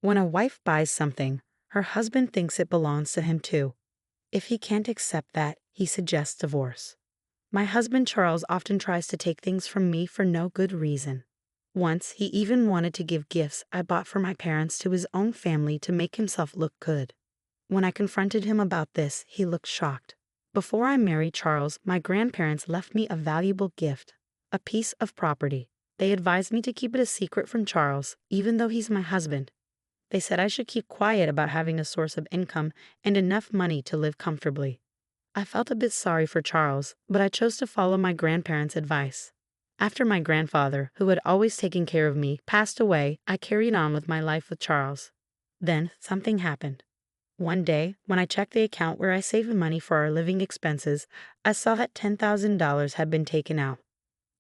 When a wife buys something, her husband thinks it belongs to him too. If he can't accept that, he suggests divorce. My husband Charles often tries to take things from me for no good reason. Once, he even wanted to give gifts I bought for my parents to his own family to make himself look good. When I confronted him about this, he looked shocked. Before I married Charles, my grandparents left me a valuable gift, a piece of property. They advised me to keep it a secret from Charles, even though he's my husband. They said I should keep quiet about having a source of income and enough money to live comfortably. I felt a bit sorry for Charles, but I chose to follow my grandparents' advice. After my grandfather, who had always taken care of me, passed away, I carried on with my life with Charles. Then, something happened. One day, when I checked the account where I saved money for our living expenses, I saw that $10,000 had been taken out.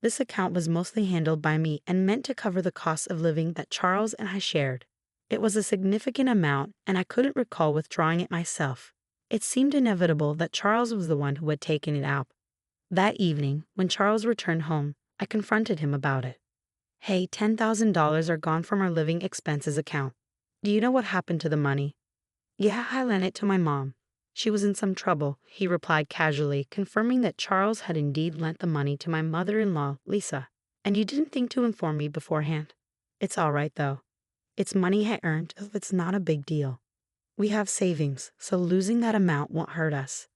This account was mostly handled by me and meant to cover the cost of living that Charles and I shared. It was a significant amount, and I couldn't recall withdrawing it myself. It seemed inevitable that Charles was the one who had taken it out. That evening, when Charles returned home, I confronted him about it. "Hey, $10,000 are gone from our living expenses account. Do you know what happened to the money?" "Yeah, I lent it to my mom. She was in some trouble," he replied casually, confirming that Charles had indeed lent the money to my mother-in-law, Lisa. "And you didn't think to inform me beforehand?" "It's all right, though. It's money I earned, so it's not a big deal. We have savings, so losing that amount won't hurt us.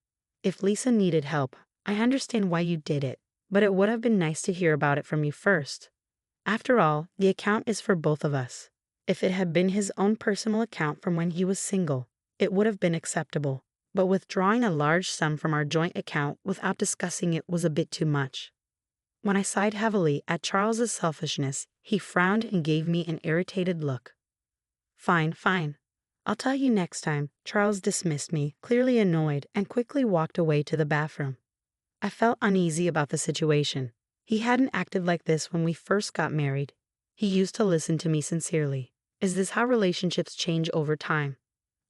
If Lisa needed help, I understand why you did it, but it would have been nice to hear about it from you first. After all, the account is for both of us. If it had been his own personal account from when he was single, it would have been acceptable. But withdrawing a large sum from our joint account without discussing it was a bit too much." When I sighed heavily at Charles's selfishness, he frowned and gave me an irritated look. Fine. I'll tell you next time." Charles dismissed me, clearly annoyed, and quickly walked away to the bathroom. I felt uneasy about the situation. He hadn't acted like this when we first got married. He used to listen to me sincerely. Is this how relationships change over time?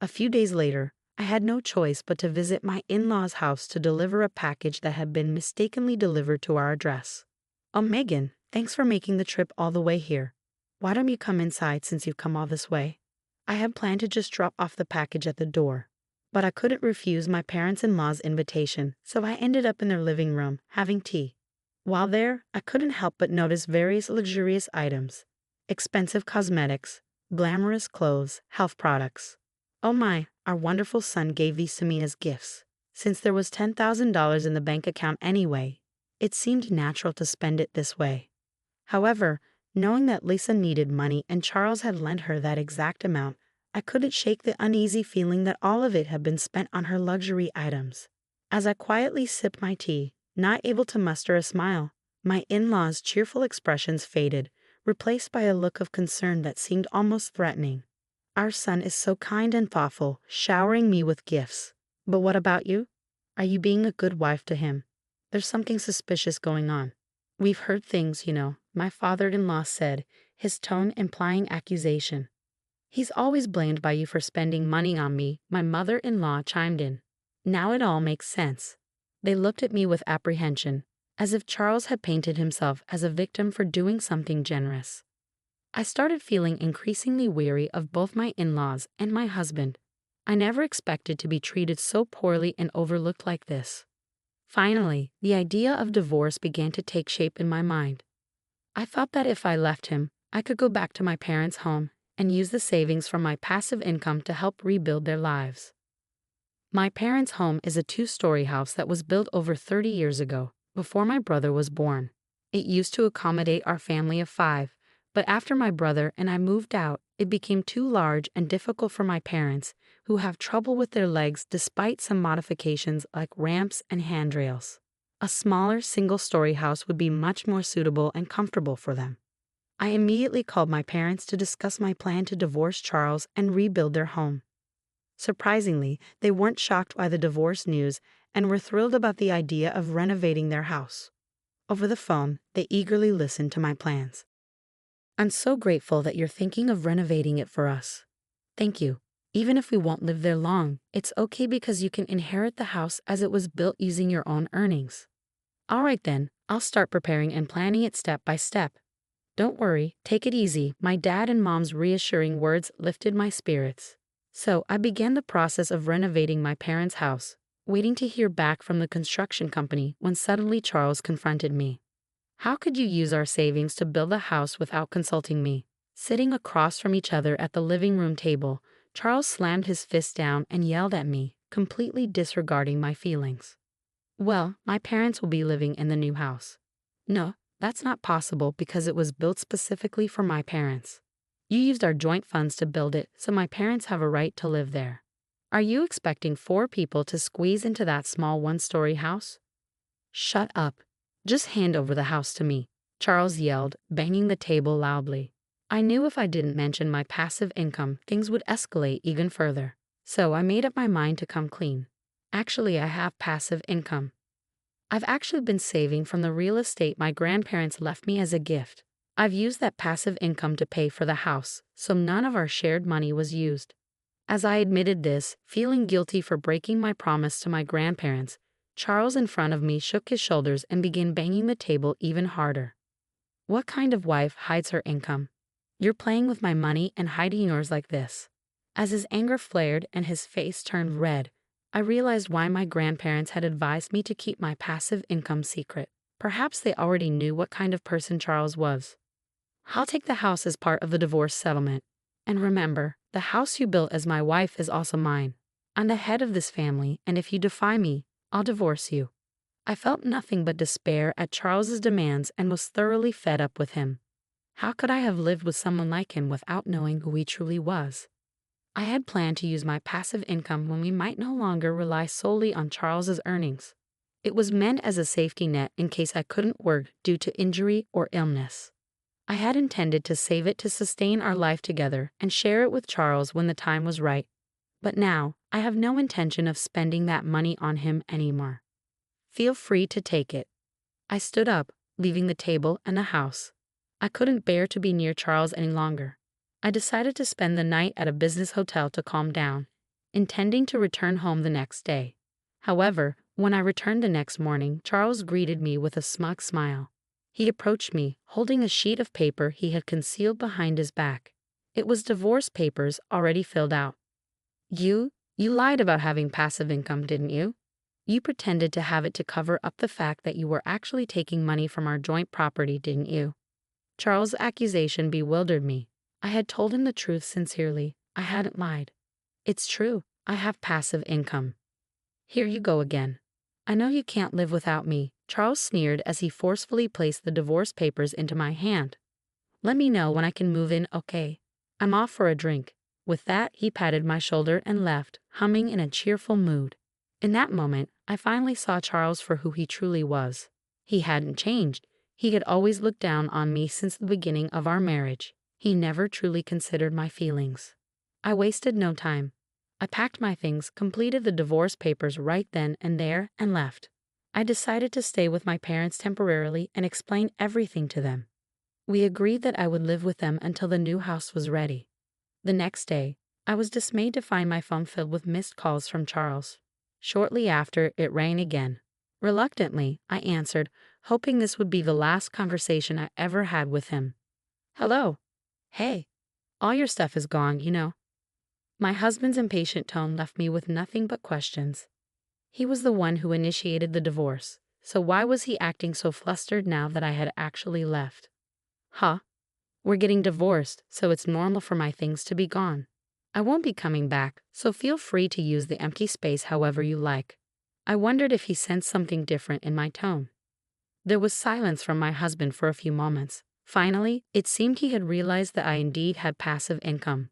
A few days later, I had no choice but to visit my in-laws' house to deliver a package that had been mistakenly delivered to our address. "Oh, Megan, thanks for making the trip all the way here. Why don't you come inside since you've come all this way?" I had planned to just drop off the package at the door, but I couldn't refuse my parents-in-law's invitation, so I ended up in their living room, having tea. While there, I couldn't help but notice various luxurious items: expensive cosmetics, glamorous clothes, health products. Oh my, our wonderful son gave these to me as gifts. Since there was $10,000 in the bank account anyway, it seemed natural to spend it this way. However, knowing that Lisa needed money and Charles had lent her that exact amount, I couldn't shake the uneasy feeling that all of it had been spent on her luxury items. As I quietly sipped my tea, not able to muster a smile, my in-laws' cheerful expressions faded, replaced by a look of concern that seemed almost threatening. "Our son is so kind and thoughtful, showering me with gifts. But what about you? Are you being a good wife to him? There's something suspicious going on." "We've heard things, my father-in-law said, his tone implying accusation. "He's always blamed by you for spending money on me," my mother-in-law chimed in. Now it all makes sense. They looked at me with apprehension, as if Charles had painted himself as a victim for doing something generous. I started feeling increasingly weary of both my in-laws and my husband. I never expected to be treated so poorly and overlooked like this. Finally, the idea of divorce began to take shape in my mind. I thought that if I left him, I could go back to my parents' home and use the savings from my passive income to help rebuild their lives. My parents' home is a 2-story house that was built over 30 years ago, before my brother was born. It used to accommodate our family of 5, but after my brother and I moved out, it became too large and difficult for my parents, who have trouble with their legs despite some modifications like ramps and handrails. A smaller single-story house would be much more suitable and comfortable for them. I immediately called my parents to discuss my plan to divorce Charles and rebuild their home. Surprisingly, they weren't shocked by the divorce news and were thrilled about the idea of renovating their house. Over the phone, they eagerly listened to my plans. "I'm so grateful that you're thinking of renovating it for us. Thank you. Even if we won't live there long, it's okay because you can inherit the house as it was built using your own earnings." "All right then, I'll start preparing and planning it step by step. Don't worry, take it easy. My dad and mom's reassuring words lifted my spirits. So I began the process of renovating my parents' house, waiting to hear back from the construction company when suddenly Charles confronted me. How could you use our savings to build a house without consulting me? Sitting across from each other at the living room table, Charles slammed his fist down and yelled at me, completely disregarding my feelings. Well, my parents will be living in the new house. No, that's not possible because it was built specifically for my parents. You used our joint funds to build it, so my parents have a right to live there. Are you expecting 4 people to squeeze into that small one-story house? Shut up. Just hand over the house to me, Charles yelled, banging the table loudly. I knew if I didn't mention my passive income, things would escalate even further. So I made up my mind to come clean. Actually, I have passive income. I've actually been saving from the real estate my grandparents left me as a gift. I've used that passive income to pay for the house, so none of our shared money was used. As I admitted this, feeling guilty for breaking my promise to my grandparents, Charles in front of me shook his shoulders and began banging the table even harder. What kind of wife hides her income? You're playing with my money and hiding yours like this. As his anger flared and his face turned red, I realized why my grandparents had advised me to keep my passive income secret. Perhaps they already knew what kind of person Charles was. I'll take the house as part of the divorce settlement. And remember, the house you built as my wife is also mine. I'm the head of this family, and if you defy me, I'll divorce you. I felt nothing but despair at Charles's demands and was thoroughly fed up with him. How could I have lived with someone like him without knowing who he truly was? I had planned to use my passive income when we might no longer rely solely on Charles's earnings. It was meant as a safety net in case I couldn't work due to injury or illness. I had intended to save it to sustain our life together and share it with Charles when the time was right. But now, I have no intention of spending that money on him anymore. Feel free to take it. I stood up, leaving the table and the house. I couldn't bear to be near Charles any longer. I decided to spend the night at a business hotel to calm down, intending to return home the next day. However, when I returned the next morning, Charles greeted me with a smug smile. He approached me, holding a sheet of paper he had concealed behind his back. It was divorce papers already filled out. You lied about having passive income, didn't you? You pretended to have it to cover up the fact that you were actually taking money from our joint property, didn't you? Charles' accusation bewildered me. I had told him the truth sincerely. I hadn't lied. It's true, I have passive income. Here you go again. I know you can't live without me, Charles sneered as he forcefully placed the divorce papers into my hand. Let me know when I can move in, okay? I'm off for a drink. With that, he patted my shoulder and left, humming in a cheerful mood. In that moment, I finally saw Charles for who he truly was. He hadn't changed. He had always looked down on me since the beginning of our marriage. He never truly considered my feelings. I wasted no time. I packed my things, completed the divorce papers right then and there, and left. I decided to stay with my parents temporarily and explain everything to them. We agreed that I would live with them until the new house was ready. The next day, I was dismayed to find my phone filled with missed calls from Charles. Shortly after, it rang again. Reluctantly, I answered, hoping this would be the last conversation I ever had with him. Hello. Hey. All your stuff is gone, you know. My husband's impatient tone left me with nothing but questions. He was the one who initiated the divorce, so why was he acting so flustered now that I had actually left? Huh? We're getting divorced, so it's normal for my things to be gone. I won't be coming back, so feel free to use the empty space however you like. I wondered if he sensed something different in my tone. There was silence from my husband for a few moments. Finally, it seemed he had realized that I indeed had passive income.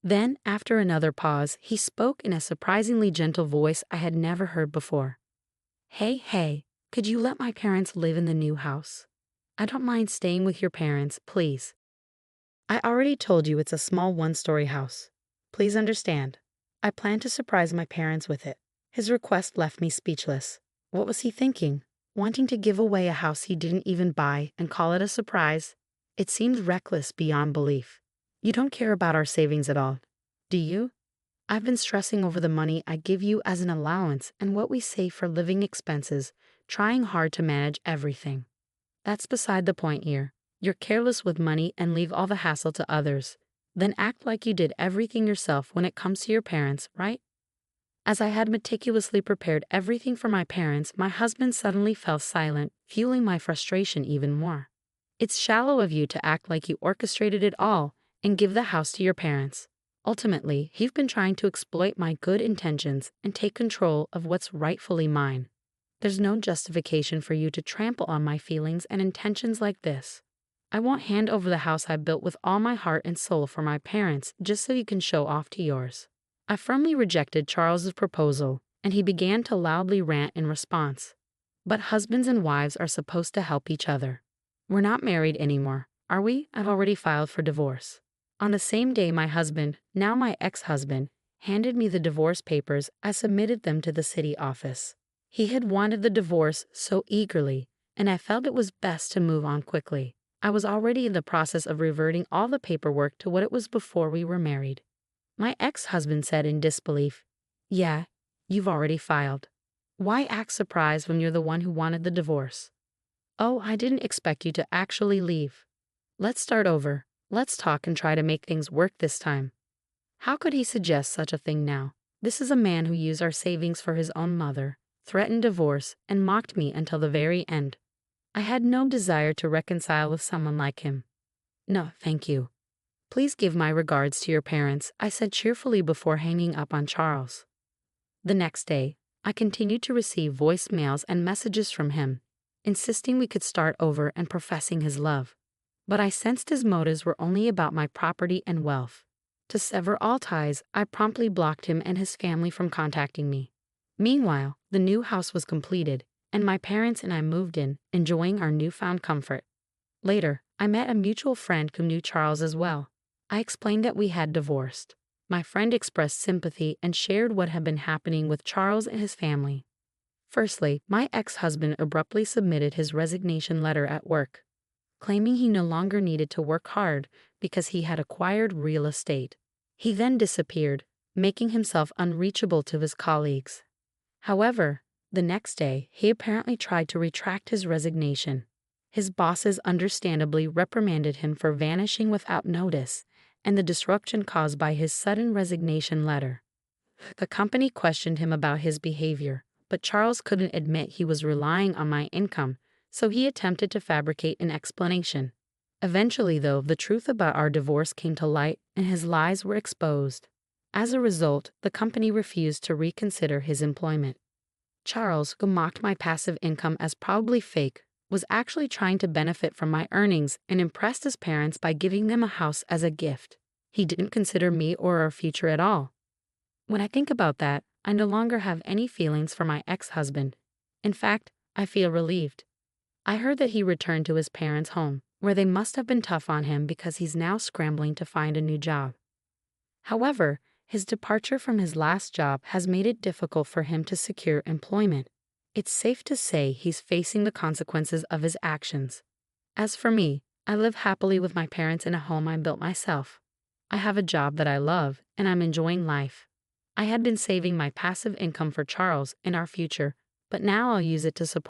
Then, after another pause, he spoke in a surprisingly gentle voice I had never heard before. Hey, could you let my parents live in the new house? I don't mind staying with your parents, please. I already told you it's a small one-story house. Please understand. I plan to surprise my parents with it. His request left me speechless. What was he thinking? Wanting to give away a house he didn't even buy and call it a surprise? It seemed reckless beyond belief. You don't care about our savings at all, do you? I've been stressing over the money I give you as an allowance and what we save for living expenses, trying hard to manage everything. That's beside the point here. You're careless with money and leave all the hassle to others. Then act like you did everything yourself when it comes to your parents, right? As I had meticulously prepared everything for my parents, my husband suddenly fell silent, fueling my frustration even more. It's shallow of you to act like you orchestrated it all and give the house to your parents. Ultimately, you've been trying to exploit my good intentions and take control of what's rightfully mine. There's no justification for you to trample on my feelings and intentions like this. I won't hand over the house I built with all my heart and soul for my parents just so you can show off to yours. I firmly rejected Charles's proposal, and he began to loudly rant in response. But husbands and wives are supposed to help each other. We're not married anymore, are we? I've already filed for divorce. On the same day my husband, now my ex-husband, handed me the divorce papers, I submitted them to the city office. He had wanted the divorce so eagerly, and I felt it was best to move on quickly. I was already in the process of reverting all the paperwork to what it was before we were married. My ex-husband said in disbelief, "Yeah, you've already filed. Why act surprised when you're the one who wanted the divorce?" "Oh, I didn't expect you to actually leave. Let's start over. Let's talk and try to make things work this time." How could he suggest such a thing now? This is a man who used our savings for his own mother, threatened divorce, and mocked me until the very end. I had no desire to reconcile with someone like him. "No, thank you. Please give my regards to your parents," I said cheerfully before hanging up on Charles. The next day, I continued to receive voicemails and messages from him, insisting we could start over and professing his love. But I sensed his motives were only about my property and wealth. To sever all ties, I promptly blocked him and his family from contacting me. Meanwhile, the new house was completed, and my parents and I moved in, enjoying our newfound comfort. Later, I met a mutual friend who knew Charles as well. I explained that we had divorced. My friend expressed sympathy and shared what had been happening with Charles and his family. Firstly, my ex-husband abruptly submitted his resignation letter at work, claiming he no longer needed to work hard because he had acquired real estate. He then disappeared, making himself unreachable to his colleagues. However, the next day, he apparently tried to retract his resignation. His bosses understandably reprimanded him for vanishing without notice and the disruption caused by his sudden resignation letter. The company questioned him about his behavior, but Charles couldn't admit he was relying on my income, so he attempted to fabricate an explanation. Eventually, though, the truth about our divorce came to light and his lies were exposed. As a result, the company refused to reconsider his employment. Charles, who mocked my passive income as probably fake, was actually trying to benefit from my earnings and impressed his parents by giving them a house as a gift. He didn't consider me or our future at all. When I think about that, I no longer have any feelings for my ex-husband. In fact, I feel relieved. I heard that he returned to his parents' home, where they must have been tough on him because he's now scrambling to find a new job. However, his departure from his last job has made it difficult for him to secure employment. It's safe to say he's facing the consequences of his actions. As for me, I live happily with my parents in a home I built myself. I have a job that I love, and I'm enjoying life. I had been saving my passive income for Charles and our future, but now I'll use it to support